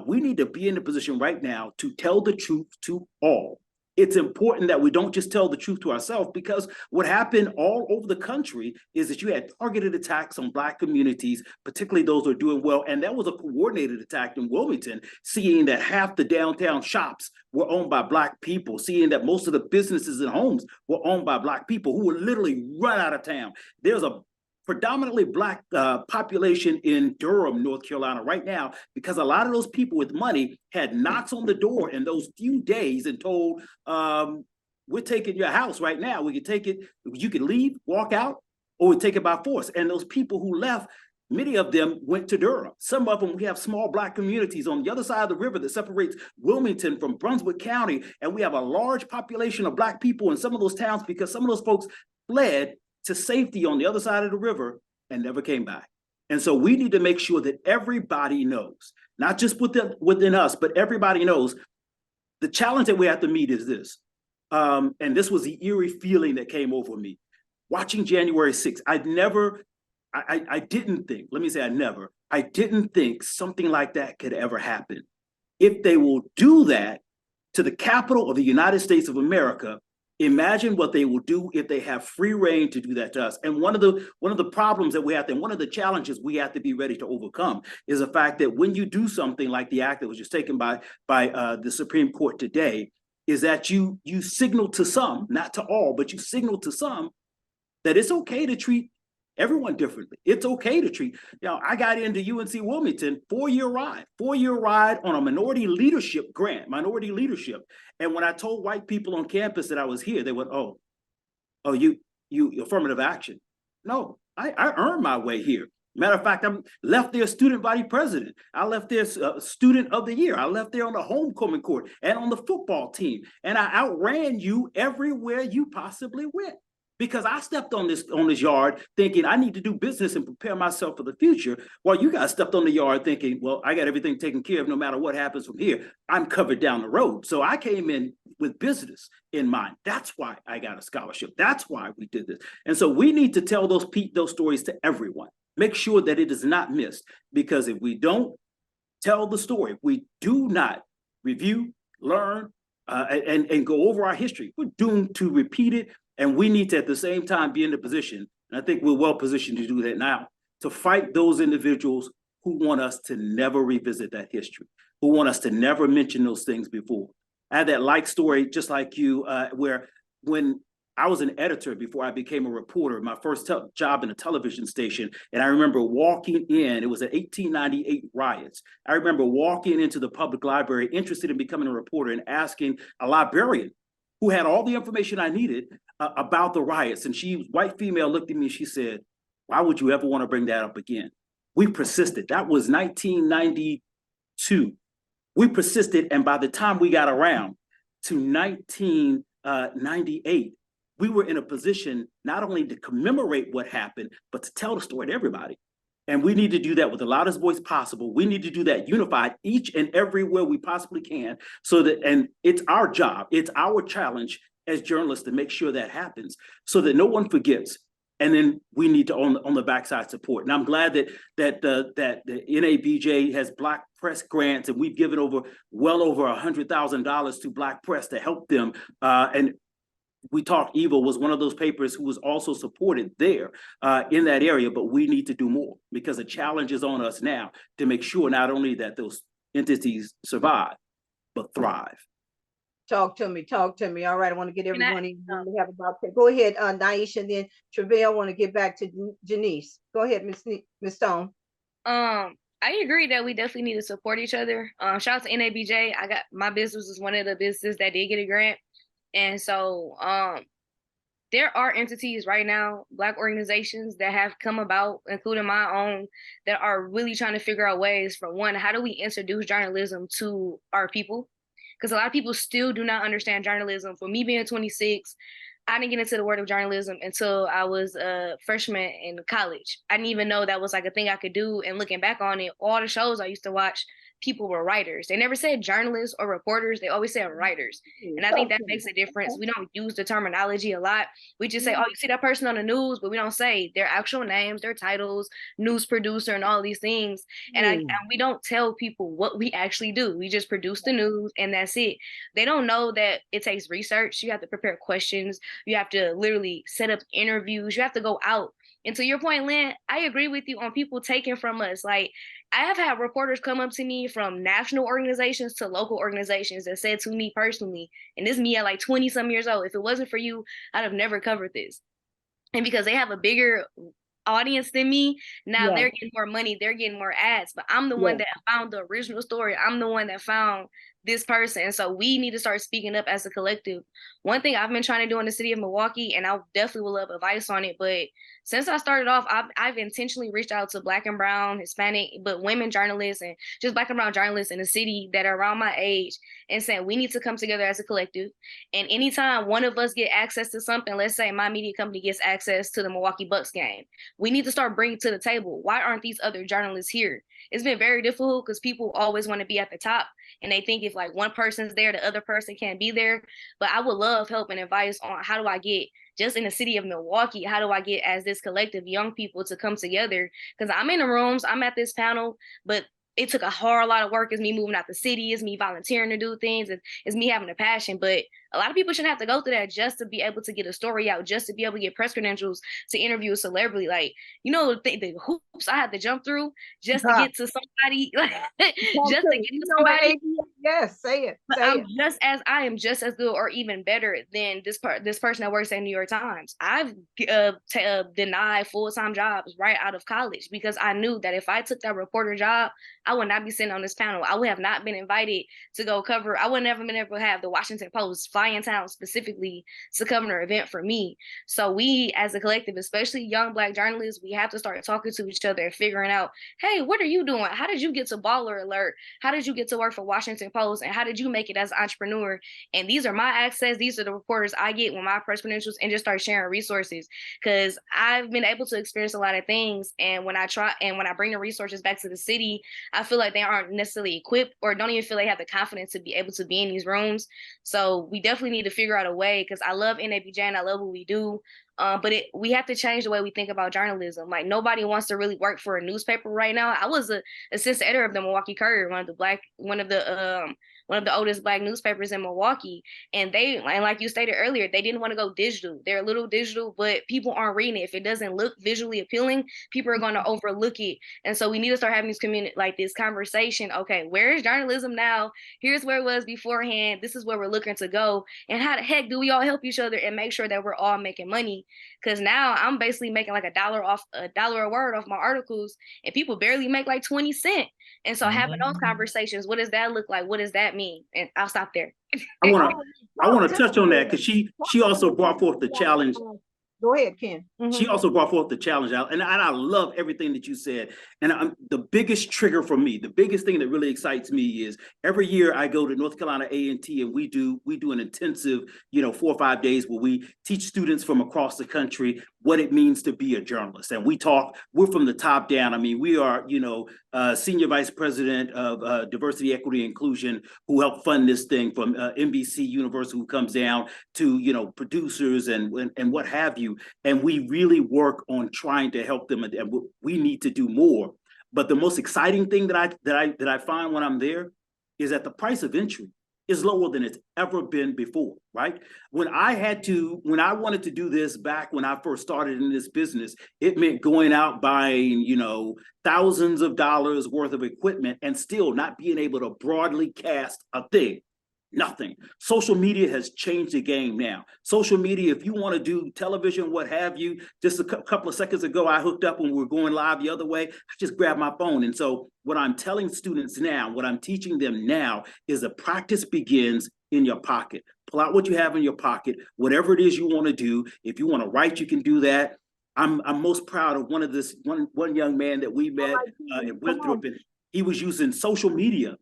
We need to be in a position right now to tell the truth to all. It's important that we don't just tell the truth to ourselves, because what happened all over the country is that you had targeted attacks on Black communities, particularly those who are doing well. And that was a coordinated attack in Wilmington, seeing that half the downtown shops were owned by Black people, seeing that most of the businesses and homes were owned by Black people who were literally run out of town. There's a predominantly Black population in Durham, North Carolina right now, because a lot of those people with money had knocks on the door in those few days and told, we're taking your house right now. We can take it, you can leave, walk out, or we take it by force. And those people who left, many of them went to Durham. Some of them, we have small Black communities on the other side of the river that separates Wilmington from Brunswick County. And we have a large population of Black people in some of those towns because some of those folks fled to safety on the other side of the river and never came back. And so we need to make sure that everybody knows, not just within us, but everybody knows the challenge that we have to meet is this. And this was the eerie feeling that came over me. Watching January 6th, I didn't think something like that could ever happen. If they will do that to the capital of the United States of America, imagine what they will do if they have free reign to do that to us. And one of the problems that we have to, and one of the challenges we have to be ready to overcome is the fact that when you do something like the act that was just taken by the Supreme Court today, is that you signal to some, not to all, but you signal to some that it's okay to treat everyone differently. It's okay to treat, I got into UNC Wilmington, 4-year ride on a minority leadership grant, minority leadership. And when I told white people on campus that I was here, they went, oh, you affirmative action. No, I earned my way here. Matter of fact, I left there student body president. I left there student of the year. I left there on the homecoming court and on the football team. And I outran you everywhere you possibly went. Because I stepped on this yard thinking I need to do business and prepare myself for the future, while you guys stepped on the yard thinking, well, I got everything taken care of no matter what happens from here. I'm covered down the road. So I came in with business in mind. That's why I got a scholarship. That's why we did this. And so we need to tell those stories to everyone. Make sure that it is not missed, because if we don't tell the story, if we do not review, learn, and go over our history. We're doomed to repeat it, and we need to at the same time be in the position, and I think we're well positioned to do that now, to fight those individuals who want us to never revisit that history, who want us to never mention those things before. I had that like story, just like you, where when I was an editor before I became a reporter, my first job in a television station, and I remember walking in, it was at 1898 riots. I remember walking into the public library, interested in becoming a reporter, and asking a librarian who had all the information I needed about the riots. And she, white female, looked at me and she said, "Why would you ever want to bring that up again?" We persisted. That was 1992. We persisted, and by the time we got around to 1998, we were in a position not only to commemorate what happened, but to tell the story to everybody. And we need to do that with the loudest voice possible. We need to do that unified each and everywhere we possibly can, so that, and it's our job, it's our challenge as journalists to make sure that happens so that no one forgets. And then we need to on the backside support. And I'm glad that the NABJ has Black press grants, and we've given well over $100,000 to Black press to help them. And We Talk Evil was one of those papers who was also supported there in that area, but we need to do more, because the challenge is on us now to make sure not only that those entities survive, but thrive. Talk to me. All right, I want to get everyone in. We have about to go ahead, Nyesha, and then Tre'vell. I want to get back to Jenese. Go ahead, Miss Stone. I agree that we definitely need to support each other. Shout out to NABJ. My business is one of the businesses that did get a grant. And so there are entities right now, Black organizations that have come about, including my own, that are really trying to figure out ways for, one, how do we introduce journalism to our people? Because a lot of people still do not understand journalism. For me being 26, I didn't get into the world of journalism until I was a freshman in college. I didn't even know that was like a thing I could do. And looking back on it, all the shows I used to watch, people were writers. They never said journalists or reporters. They always said writers. And I think that makes a difference. We don't use the terminology a lot. We just say, oh, you see that person on the news, but we don't say their actual names, their titles, news producer, and all these things. And we don't tell people what we actually do. We just produce the news, and that's it. They don't know that it takes research. You have to prepare questions. You have to literally set up interviews. You have to go out. And to your point, Lynn, I agree with you on people taking from us. Like, I have had reporters come up to me from national organizations to local organizations that said to me personally, and this is me at like 20-some years old, if it wasn't for you, I'd have never covered this. And because they have a bigger audience than me, now they're getting more money, they're getting more ads, but I'm the one that found the original story. I'm the one that found this person. And so we need to start speaking up as a collective. One thing I've been trying to do in the city of Milwaukee, and I definitely would love advice on it, but since I started off, I've intentionally reached out to Black and brown, Hispanic, but women journalists and just Black and brown journalists in the city that are around my age, and saying we need to come together as a collective. And anytime one of us get access to something, let's say my media company gets access to the Milwaukee Bucks game, we need to start bringing to the table, why aren't these other journalists here? It's been very difficult because people always want to be at the top, and they think if like one person's there, the other person can't be there. But I would love help and advice on how do I get, just in the city of Milwaukee, how do I get as this collective young people to come together? Because I'm in the rooms, I'm at this panel, but it took a whole lot of work. It's me moving out the city, it's me volunteering to do things, it's me having a passion. But a lot of people shouldn't have to go through that just to be able to get a story out, just to be able to get press credentials to interview a celebrity. Like, you know, the hoops I had to jump through just to get to somebody, like just to get to somebody. Yes, say it. I am just as good or even better than this person that works at New York Times. I've denied full-time jobs right out of college because I knew that if I took that reporter job, I would not be sitting on this panel. I would have not been invited to go cover. I would never been able to have the Washington Post fly in town specifically to cover an event for me. So we, as a collective, especially young Black journalists, we have to start talking to each other and figuring out, hey, what are you doing? How did you get to Baller Alert? How did you get to work for Washington Post? And how did you make it as an entrepreneur? And these are my access. These are the reporters I get with my press credentials, and just start sharing resources. Because I've been able to experience a lot of things. And when I bring the resources back to the city, I feel like they aren't necessarily equipped or don't even feel they have the confidence to be able to be in these rooms. So we definitely need to figure out a way, because I love NABJ and I love what we do. But we have to change the way we think about journalism. Like, nobody wants to really work for a newspaper right now. I was a assistant editor of the Milwaukee Courier, one of one of the oldest Black newspapers in Milwaukee. And like you stated earlier, they didn't want to go digital. They're a little digital, but people aren't reading it. If it doesn't look visually appealing, people are going to overlook it. And so we need to start having this conversation. Okay, where is journalism now? Here's where it was beforehand. This is where we're looking to go. And how the heck do we all help each other and make sure that we're all making money? Because now I'm basically making like $1 a word off my articles, and people barely make like 20 cents. And so having those conversations, what does that look like? What does that mean? And I'll stop there. I want to touch on that because she also brought forth the challenge. Go ahead, Ken. She also brought forth the challenge out, and I love everything that you said. And the biggest trigger for me, the biggest thing that really excites me is every year I go to North Carolina A&T, and we do an intensive, 4 or 5 days where we teach students from across the country what it means to be a journalist. And we're from the top down. I mean, we are, Senior Vice President of Diversity, Equity, Inclusion, who helped fund this thing, from NBC Universal, who comes down to, producers and what have you. And we really work on trying to help them, and we need to do more. But the most exciting thing that I find when I'm there is that the price of entry is lower than it's ever been before, right? When I wanted to do this back when I first started in this business, it meant going out buying, thousands of dollars worth of equipment and still not being able to broadly cast a thing. Nothing. Social media has changed the game now. Social media, if you want to do television, what have you, just a couple of seconds ago, I hooked up when we were going live the other way. I just grabbed my phone. And so what I'm telling students now, what I'm teaching them now is the practice begins in your pocket. Pull out what you have in your pocket, whatever it is you want to do. If you want to write, you can do that. I'm most proud of one young man that we met in Winthrop, and he was using social media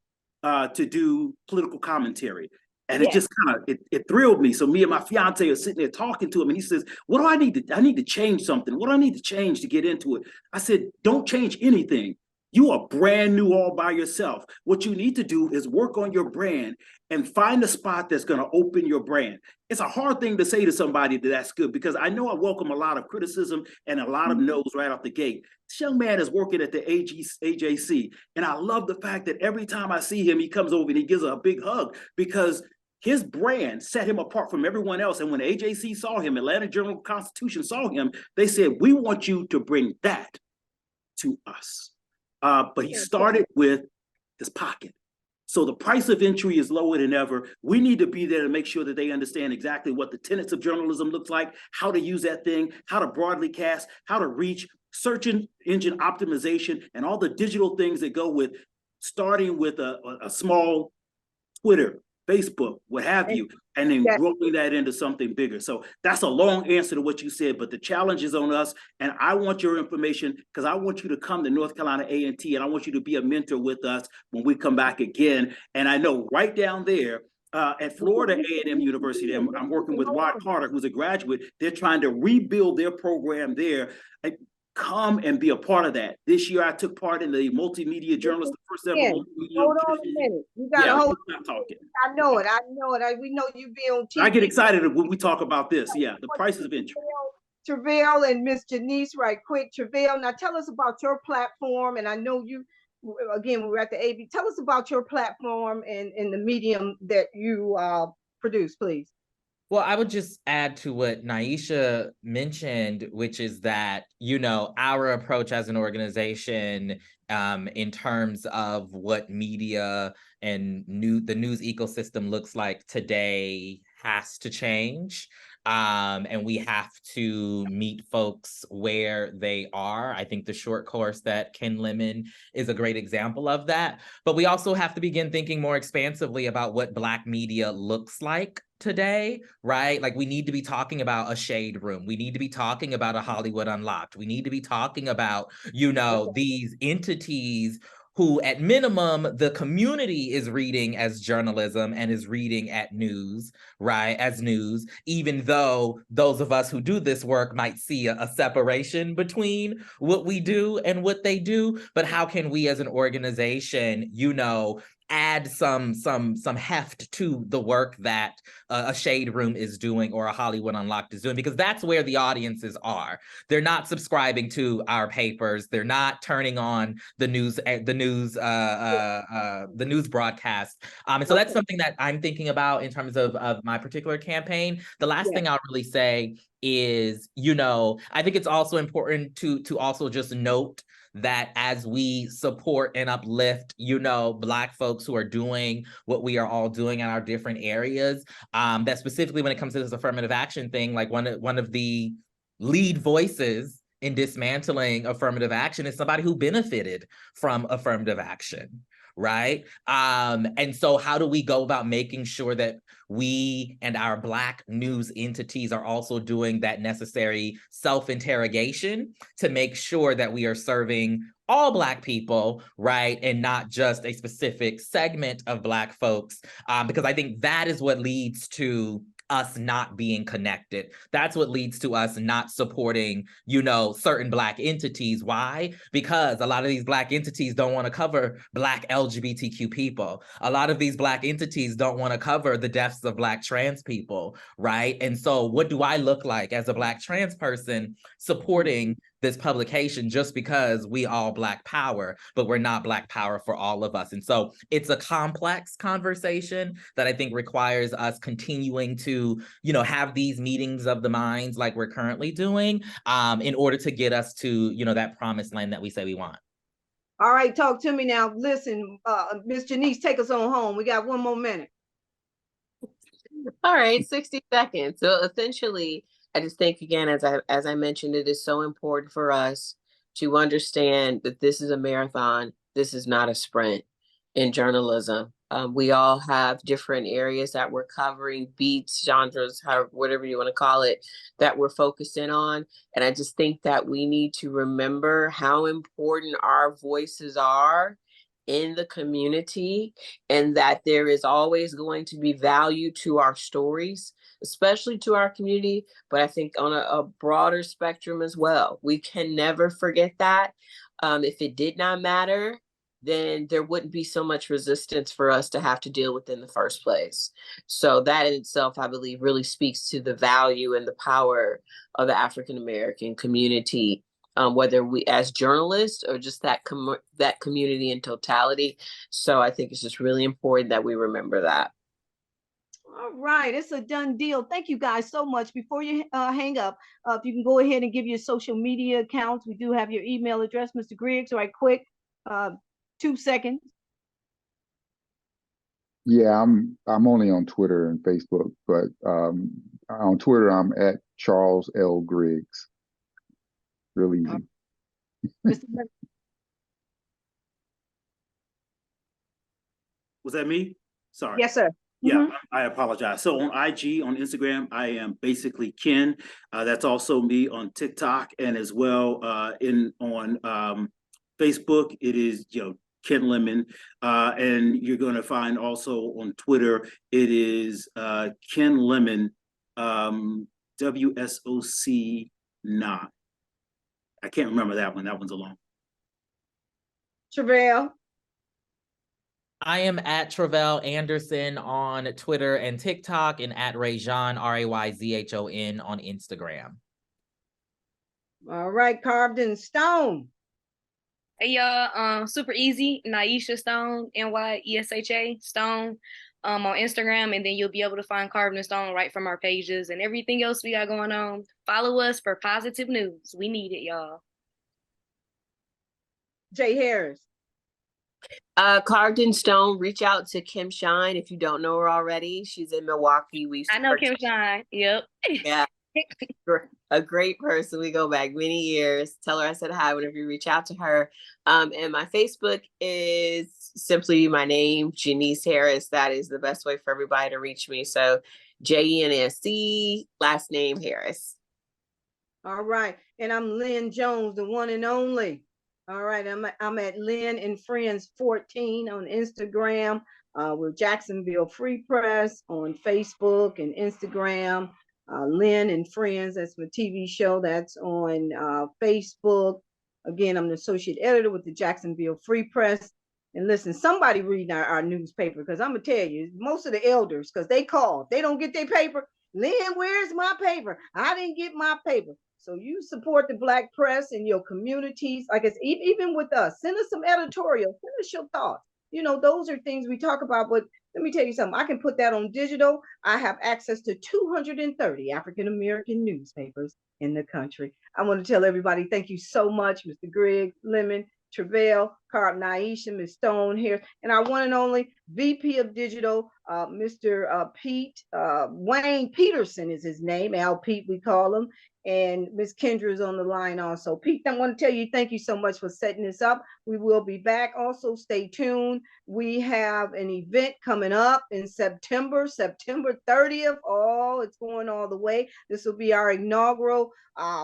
to do political commentary. And it just it thrilled me. So me and my fiance are sitting there talking to him, and he says, what do I need to change something. What do I need to change to get into it? I said, don't change anything. You are brand new all by yourself. What you need to do is work on your brand and find a spot that's going to open your brand. It's a hard thing to say to somebody that's good, because I know I welcome a lot of criticism and a lot of no's right off the gate. This young man is working at the AJC, and I love the fact that every time I see him, he comes over and he gives a big hug, because his brand set him apart from everyone else. And when AJC saw him, Atlanta Journal-Constitution saw him, they said, we want you to bring that to us. But he started with his pocket. So the price of entry is lower than ever. We need to be there to make sure that they understand exactly what the tenets of journalism looks like, how to use that thing, how to broadly cast, how to reach, search engine optimization, and all the digital things that go with starting with a small Twitter, Facebook, what have you, and then growing that into something bigger. So that's a long answer to what you said, but the challenge is on us. And I want your information, because I want you to come to North Carolina A&T, and I want you to be a mentor with us when we come back again. And I know right down there at Florida A&M University, I'm working with Rod Carter, who's a graduate. They're trying to rebuild their program there. Come and be a part of that. This year, I took part in the multimedia journalist, the first ever multimedia. Hold on a minute. You got to hold on. Talking. I know it. We know you be on TV. I get excited when we talk about this. Yeah, the prices of entry. Tre'vell and Miss Jenese, right quick. Tre'vell, now tell us about your platform. And I know you, again, we're at the AB. Tell us about your platform and the medium that you produce, please. Well, I would just add to what Nyesha mentioned, which is that, our approach as an organization in terms of what media and the news ecosystem looks like today has to change. And we have to meet folks where they are. I think the short course that Ken Lemon is a great example of that. But we also have to begin thinking more expansively about what Black media looks like today, right? Like, we need to be talking about a Shade Room. We need to be talking about a Hollywood Unlocked. We need to be talking about, these entities who at minimum the community is reading as journalism and is reading at news, right, as news, even though those of us who do this work might see a separation between what we do and what they do. But how can we as an organization, add some heft to the work that a Shade Room is doing or a Hollywood Unlocked is doing, because that's where the audiences are. They're not subscribing to our papers. They're not turning on the news broadcast. And so that's something that I'm thinking about in terms of my particular campaign. The last thing I'll really say is, I think it's also important to also just note that as we support and uplift, Black folks who are doing what we are all doing in our different areas, that specifically when it comes to this affirmative action thing, like one of the lead voices in dismantling affirmative action is somebody who benefited from affirmative action. Right. And so how do we go about making sure that we and our Black news entities are also doing that necessary self-interrogation to make sure that we are serving all Black people, right? And not just a specific segment of Black folks, because I think that is what leads to us not being connected. That's what leads to us not supporting, certain Black entities. Why? Because a lot of these Black entities don't want to cover Black LGBTQ people. A lot of these Black entities don't want to cover the deaths of Black trans people, right? And so what do I look like as a Black trans person supporting this publication just because we all Black power, but we're not Black power for all of us? And so it's a complex conversation that I think requires us continuing to, have these meetings of the minds like we're currently doing, in order to get us to, that promised land that we say we want. All right, talk to me now. Listen, Miss Jenese, take us on home. We got 1 more minute. All right, 60 seconds. So essentially, I just think, again, as I mentioned, it is so important for us to understand that this is a marathon. This is not a sprint in journalism. We all have different areas that we're covering, beats, genres, whatever you want to call it, that we're focused in on. And I just think that we need to remember how important our voices are in the community, and that there is always going to be value to our stories, especially to our community, but I think on a broader spectrum as well. We can never forget that. If it did not matter, then there wouldn't be so much resistance for us to have to deal with in the first place. So that in itself, I believe, really speaks to the value and the power of the African-American community, whether we as journalists or just that community in totality. So I think it's just really important that we remember that. All right, it's a done deal. Thank you guys so much. Before you hang up, if you can go ahead and give your social media accounts. We do have your email address, Mr. Griggs. All right, quick, 2 seconds. Yeah, I'm only on Twitter and Facebook, but on Twitter I'm at Charles L. Griggs. Really easy. Was that me? Sorry. Yes, sir. Yeah, I apologize. So on IG, on Instagram, I am basically Ken. That's also me on TikTok, and as well on Facebook, it is Ken Lemon. And you're going to find also on Twitter, it is Ken Lemon, WSOC 9. I can't remember that one. That one's alone. Tre'vell. I am at Tre'vell Anderson on Twitter and TikTok, and at Rayzhon, RAYZHON, on Instagram. All right, Carvd in Stone. Hey y'all, super easy. Nyesha Stone, NYESHA Stone, on Instagram, and then you'll be able to find Carvd in Stone right from our pages and everything else we got going on. Follow us for positive news. We need it, y'all. Jay Harris. Carvd in Stone. Reach out to Kim Shine if you don't know her already. She's in Milwaukee. I know Kim Shine. Yep. Yeah. A great person. We go back many years. Tell her I said hi whenever you reach out to her. And my Facebook is simply my name, Jenese Harris. That is the best way for everybody to reach me. So JENSE, last name Harris. All right. And I'm Lynn Jones, the one and only. All right. I'm at Lynn and Friends 14 on Instagram. We're Jacksonville Free Press on Facebook and Instagram. Lynn and Friends, that's my TV show, that's on Facebook. Again, I'm the associate editor with the Jacksonville Free Press. And listen, somebody reading our newspaper, because I'm going to tell you, most of the elders, because they call, they don't get their paper. Lynn, where's my paper? I didn't get my paper. So you support the Black press in your communities. Like it's even with us, send us some editorial, send us your thoughts. You know, those are things we talk about, but let me tell you something. I can put that on digital. I have access to 230 African-American newspapers in the country. I want to tell everybody, thank you so much, Mr. Griggs, Lemon, Tre'vell, Carvd, Nyesha, Ms. Stone here, and our one and only VP of Digital, Mr. Pete, Wayne Peterson is his name, Al Pete we call him, and Ms. Kendra is on the line also. Pete, I want to tell you, thank you so much for setting this up. We will be back. Also, stay tuned. We have an event coming up in September 30th. Oh, it's going all the way. This will be our inaugural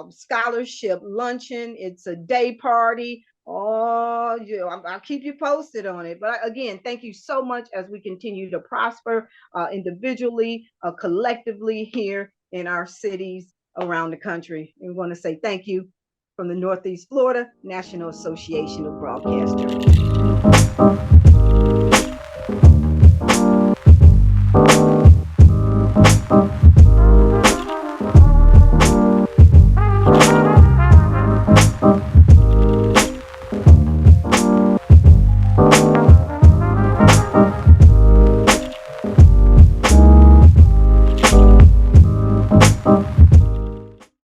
scholarship luncheon. It's a day party. Oh, I'll keep you posted on it. But again, thank you so much as we continue to prosper individually, collectively here in our cities around the country. And we want to say thank you from the Northeast Florida National Association of Broadcasters.